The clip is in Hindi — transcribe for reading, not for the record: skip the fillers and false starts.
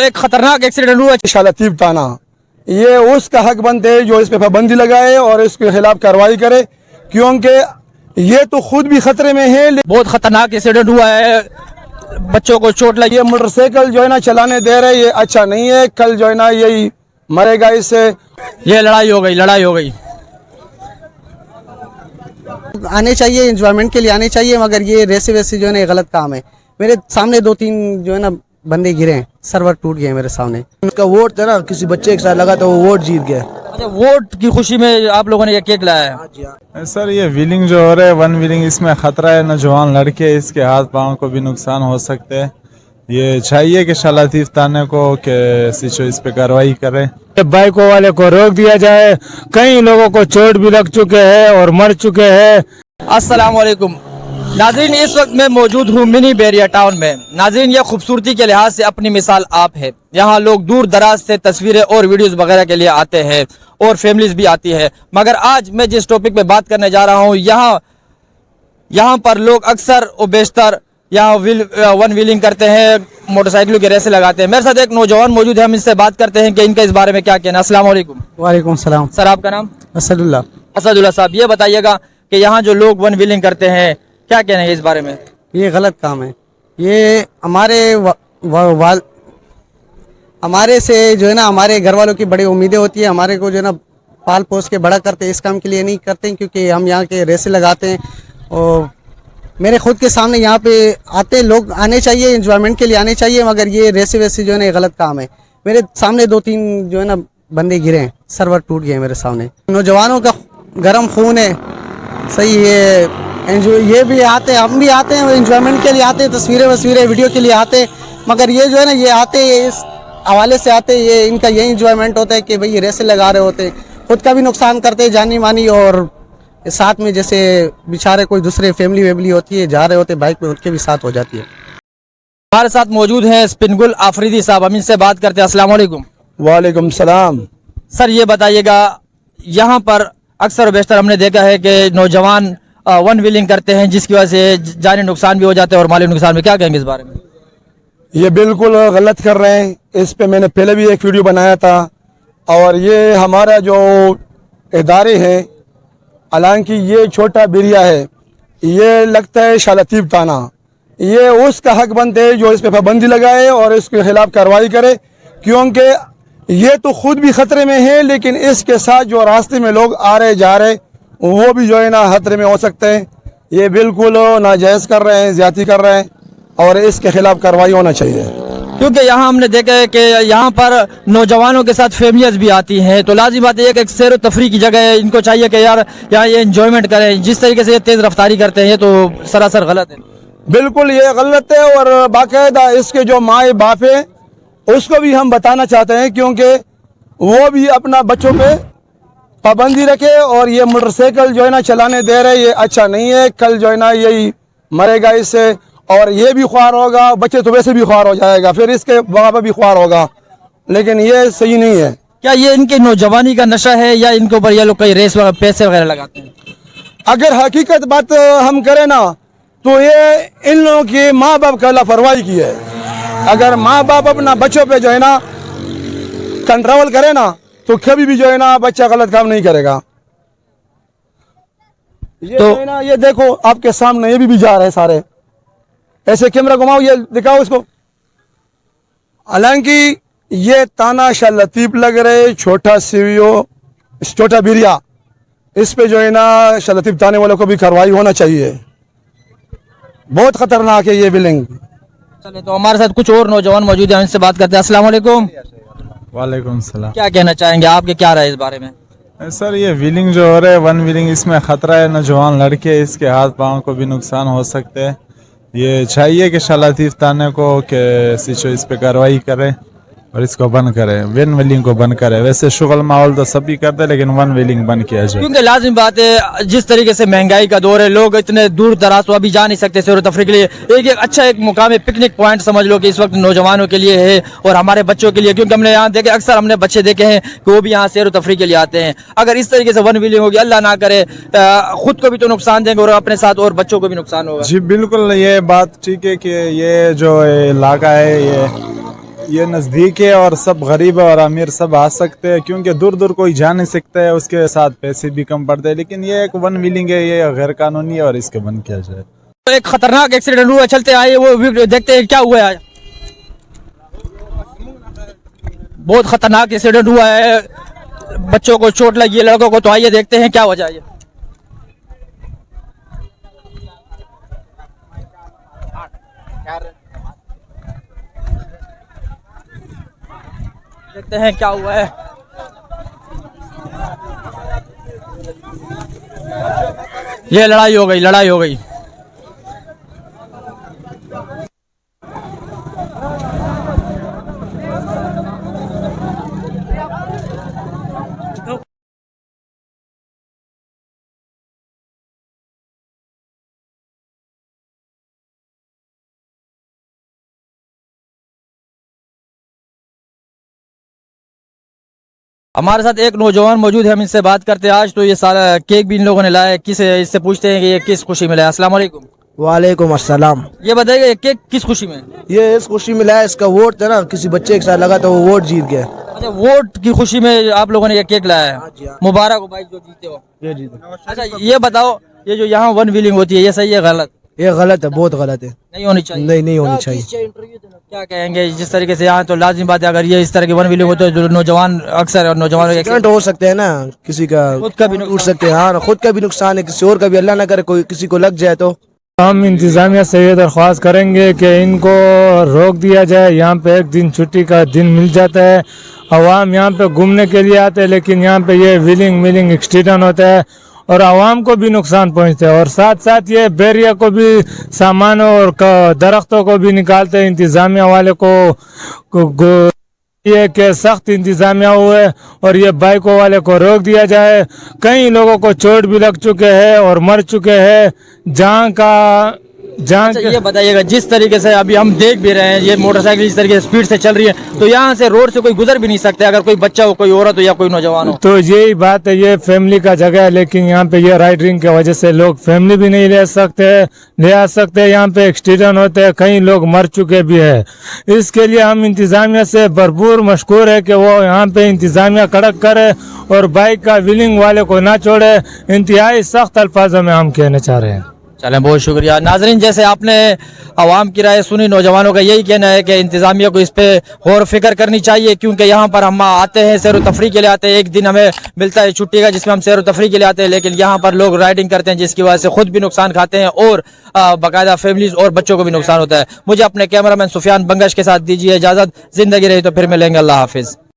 एक खतरनाक एक्सीडेंट हुआ शालतीब थाना, ये उसका हक बनते है जो इस पे पाबंदी लगाए और इसके खिलाफ कार्रवाई करे, क्योंकि ये तो खुद भी खतरे में है। बहुत खतरनाक एक्सीडेंट हुआ है, बच्चों को चोट लगी। ये मोटरसाइकिल जो है ना चलाने दे रहे, ये अच्छा नहीं है। कल जो है ना यही मरेगा इससे। ये लड़ाई हो गई। आने चाहिए, एंजॉयमेंट के लिए आने चाहिए, मगर ये रेसे वैसे जो है ना गलत काम है। मेरे सामने 2-3 जो है ना बंदे गिरे हैं, सर्वर टूट गए मेरे सामने। उनका वोट था ना, किसी बच्चे के साथ लगा तो वो वोट जीत गया। अच्छा, वोट की खुशी में आप लोगों ने ये केक लाया है? सर ये व्हीलिंग जो हो रहा है, वन व्हीलिंग, इसमें खतरा है। नौजवान लड़के, इसके हाथ पाँव को भी नुकसान हो सकते हैं। ये चाहिए कि शालतीब थाने को कि सीचो इस पे कार्रवाई करे, बाइकों वाले को रोक दिया जाए। कई लोगों को चोट भी लग चुके हैं और मर चुके हैं। अस्सलाम वालेकुम नाज़रीन, इस वक्त मैं मौजूद हूँ मिनी बैरिया टाउन में। नाज़रीन, यह खूबसूरती के लिहाज से अपनी मिसाल आप है। यहाँ लोग दूर दराज से तस्वीरें और वीडियोस वगैरह के लिए आते हैं और फैमिलीज भी आती है। मगर आज मैं जिस टॉपिक पे बात करने जा रहा हूँ, यहाँ पर लोग अक्सर और बेशतर यहाँ वन व्हीलिंग करते हैं, मोटरसाइकिलों के रेसे लगाते हैं। मेरे साथ एक नौजवान मौजूद है, हम इससे बात करते हैं कि इनका इस बारे में क्या कहना है। अस्सलाम वालेकुम। वालेकुम सलाम। सर, आपका नाम? असदुल्लाह साहब, ये बताइएगा कि यहाँ जो लोग वन व्हीलिंग करते हैं, क्या कहना है इस बारे में? ये गलत काम है। ये हमारे से जो है ना, हमारे घर वालों की बड़ी उम्मीदें होती है। हमारे को जो है ना पाल पोस के बड़ा करते हैं, इस काम के लिए नहीं करते हैं, क्योंकि हम यहाँ के रेसे लगाते हैं। और मेरे खुद के सामने यहाँ पे आते लोग, आने चाहिए, एंजॉयमेंट के लिए आने चाहिए, मगर ये रेसे वैसे जो है ना गलत काम है। मेरे सामने 2-3 जो है ना बंदे गिरे हैं, सर्वर टूट गए मेरे सामने। नौजवानों का गर्म खून है, सही है। ये भी आते हैं, हम भी आते हैं, एंजॉयमेंट के लिए आते हैं, तस्वीरें वीडियो के लिए आते हैं। मगर ये जो है ना, ये आते हैं इस हवाले से आते हैं, ये इनका यही एंजॉयमेंट होता है कि भाई ये रेसे लगा रहे होते हैं, खुद का भी नुकसान करते हैं जानी मानी, और साथ में जैसे बेचारे कोई दूसरे फैमिली होती है, जा रहे होते बाइक पे, उनके भी साथ हो जाती है। हमारे साथ मौजूद हैं स्पिनगुल आफरीदी साहब, हम इनसे बात करते हैं। अस्सलाम वालेकुम। वालेकुम सलाम। सर, ये बताइएगा, यहाँ पर अक्सर और बेशतर हमने देखा है कि नौजवान वन व्हीलिंग करते हैं, जिसकी वजह से जानी नुकसान भी हो जाते हैं और माली नुकसान भी। क्या कहेंगे इस बारे में? ये बिल्कुल गलत कर रहे हैं। इस पे मैंने पहले भी एक वीडियो बनाया था, और ये हमारा जो इदारे हैं, हालांकि ये छोटा बिरिया है, ये लगता है शालतीब थाना, ये उसका हक बनते है जो इस पे पाबंदी लगाए और इसके खिलाफ कार्रवाई करे, क्योंकि ये तो खुद भी खतरे में है, लेकिन इसके साथ जो रास्ते में लोग आ रहे जा रहे वो भी जो है ना खतरे में हो सकते हैं। ये बिल्कुल नाजायज़ कर रहे हैं, ज्यादती कर रहे हैं, और इसके खिलाफ कार्रवाई होना चाहिए। क्योंकि यहाँ हमने देखा है कि यहाँ पर नौजवानों के साथ फैमिलीज भी आती हैं, तो लाजिम बात है कि एक सैर व तफरी की जगह है। इनको चाहिए कि यार यहाँ ये एंजॉयमेंट करें। जिस तरीके से ये तेज़ रफ्तारी करते हैं, ये तो सरासर गलत है। बिल्कुल ये गलत है, और बाकायदा इसके जो माए बाप है उसको भी हम बताना चाहते हैं, क्योंकि वो भी अपना बच्चों पे पाबंदी रखे। और ये मोटरसाइकिल जो है ना चलाने दे रहे, ये अच्छा नहीं है। कल जो है ना यही मरेगा इससे, और ये भी ख्वार होगा, बच्चे तो वैसे भी ख्वार हो जाएगा, फिर इसके बाप भी ख्वार होगा, लेकिन ये सही नहीं है। क्या ये इनके नौजवानी का नशा है, या इनके ऊपर ये लोग कई रेस वगैरह पैसे वगैरह लगाते हैं? अगर हकीकत बात हम करें ना, तो ये इन लोगों की माँ बाप का लापरवाही की है। अगर माँ बाप अपना बच्चों पे जो है ना कंट्रोल करे ना, तो कभी भी जो है ना बच्चा गलत काम नहीं करेगा। ये तो है ना, ये देखो आपके सामने ये भी जा रहे हैं सारे, ऐसे कैमरा घुमाओ, ये दिखाओ इसको। हालांकि ये ताना शालतीब लग रहे, छोटा सीवीओ, छोटा बिरिया, इस पे जो है ना शालतीब थाने वालों को भी कार्रवाई होना चाहिए। बहुत खतरनाक है ये बिलिंग। चले, तो हमारे साथ कुछ और नौजवान मौजूद हैं, इनसे बात करते हैं। अस्सलाम वालेकुम। वालेकुम सलाम। क्या कहना चाहेंगे, आपके क्या राय इस बारे में? सर ये व्हीलिंग जो हो रहा है, वन व्हीलिंग, इसमें खतरा है। नौजवान लड़के, इसके हाथ पाँव को भी नुकसान हो सकते हैं। ये चाहिए कि शालतीब थाने को कि सीचो इस पे कार्रवाई करे और इसको बंद करे, वन व्हीलिंग को बंद करे। वैसे शुगल माहौल तो सभी करते हैं, लेकिन वन व्हीलिंग बंद किया जाए। क्योंकि लाजिम बात है, जिस तरीके से महंगाई का दौर है, लोग इतने दूर दराज तो अभी जा नहीं सकते सैर तफरी के लिए। एक अच्छा एक मुकाम है, पिकनिक पॉइंट समझ लो कि इस वक्त नौजवानों के लिए है और हमारे बच्चों के लिए। क्योंकि हमने यहाँ देखे, अक्सर हमने बच्चे देखे हैं कि वो भी यहाँ सैर तफरी के लिए आते हैं। अगर इस तरीके से वन व्हीलिंग होगी, अल्लाह ना करे, खुद को भी तो नुकसान देंगे और अपने साथ और बच्चों को भी नुकसान होगा। जी बिल्कुल, ये बात ठीक है कि ये जो इलाका है, ये नज़दीक है और सब गरीब और अमीर सब आ सकते हैं, क्योंकि दूर दूर कोई जा नहीं सकता है, उसके साथ पैसे भी कम पड़ते हैं। लेकिन ये एक वन व्हीलिंग है, ये गैर कानूनी है और इसके बंद किया जाए। तो एक खतरनाक एक्सीडेंट हुआ, चलते आए वो वीडियो देखते हैं क्या हुआ है। बहुत खतरनाक एक्सीडेंट हुआ है, बच्चों को चोट लगी है, लड़कों को। तो आइए देखते हैं क्या वजह है। देखते हैं क्या हुआ है। ये लड़ाई हो गई, लड़ाई हो गई। हमारे साथ एक नौजवान मौजूद है, हम इनसे बात करते हैं। आज तो ये सारा केक भी इन लोगों ने लाया है, किस इससे पूछते हैं कि ये किस खुशी में लाया। अस्सलाम वालेकुम। वालेकुम अस्सलाम। ये बताइए ये केक किस खुशी में? ये इस खुशी में लाया, इसका वोट था ना, किसी बच्चे के साथ लगा तो वो वोट जीत गया। अच्छा, वोट की खुशी में आप लोगों ने ये केक लाया है। मुबारक हो भाई जो जीते हो। ये जीत। अच्छा ये बताओ, ये जो यहाँ वन व्हीलिंग होती है, ये सही है गलत? ये गलत है, बहुत गलत है। नहीं होनी चाहिए। नहीं होनी चाहिए। क्या कहेंगे जिस तरीके से यहाँ तो लाजिम बात है, अगर ये इस तरह की वन व्हीलिंग होती है तो नौजवान अक्सर और नौजवानों के एक्सीडेंट हो सकते हैं ना, किसी का खुद का भी नुकसान। उठ सकते हैं। हाँ, खुद का भी नुकसान है, किसी और का भी। अल्लाह ना करे कोई किसी को लग जाए तो। हम इंतज़ामिया से ये दरख्वास्त करेंगे कि इनको रोक दिया जाए। यहाँ पे एक दिन छुट्टी का दिन मिल जाता है, अवाम यहाँ पे घूमने के लिए आते हैं, लेकिन यहाँ पे ये व्हीलिंग मिलिंग एक्सीडेंट होता है और आवाम को भी नुकसान पहुँचता है। और साथ साथ ये बैरिया को भी, सामानों और दरख्तों को भी निकालते हैं। इंतज़ामिया वाले को ये कि सख्त इंतजामिया हुए और ये बाइकों वाले को रोक दिया जाए। कई लोगों को चोट भी लग चुके हैं और मर चुके हैं। अच्छा, ये बताइएगा जिस तरीके से अभी हम देख भी रहे हैं, ये मोटरसाइकिल इस तरीके से स्पीड से चल रही है, तो यहाँ से रोड से कोई गुजर भी नहीं सकते, अगर कोई बच्चा हो, कोई औरत हो या कोई नौजवान हो। तो यही बात है, ये फैमिली का जगह है, लेकिन यहाँ पे ये राइडिंग की वजह से लोग फैमिली भी नहीं ले आ सकते। यहाँ पे एक्सीडेंट होते हैं, कई लोग मर चुके भी है। इसके लिए हम इंतजामिया से भरपूर मशकूर है कि वो यहाँ पे इंतजामिया कड़क करे और बाइक का व्हीलिंग वाले को ना छोड़े। इंतहाई सख्त अल्फाजों में हम कहना चाह रहे हैं। चले, बहुत शुक्रिया। नाजरीन, जैसे आपने आवाम की राय सुनी, नौजवानों का यही कहना है कि इंतजामिया को इस पे गौर फिक्र करनी चाहिए, क्योंकि यहाँ पर हम आते हैं, सैर व तफरी के लिए आते हैं। एक दिन हमें मिलता है छुट्टी का जिसमें हम सैर व तफरी के लिए आते हैं, लेकिन यहाँ पर लोग राइडिंग करते हैं जिसकी वजह से खुद भी नुकसान खाते हैं और बाकायदा फैमिलीज और बच्चों को भी नुकसान होता है। मुझे अपने कैमरामैन सुफियान बंगश के साथ दीजिए इजाज़त। जिंदगी रही तो फिर मिलेंगे। अल्लाह हाफिज़।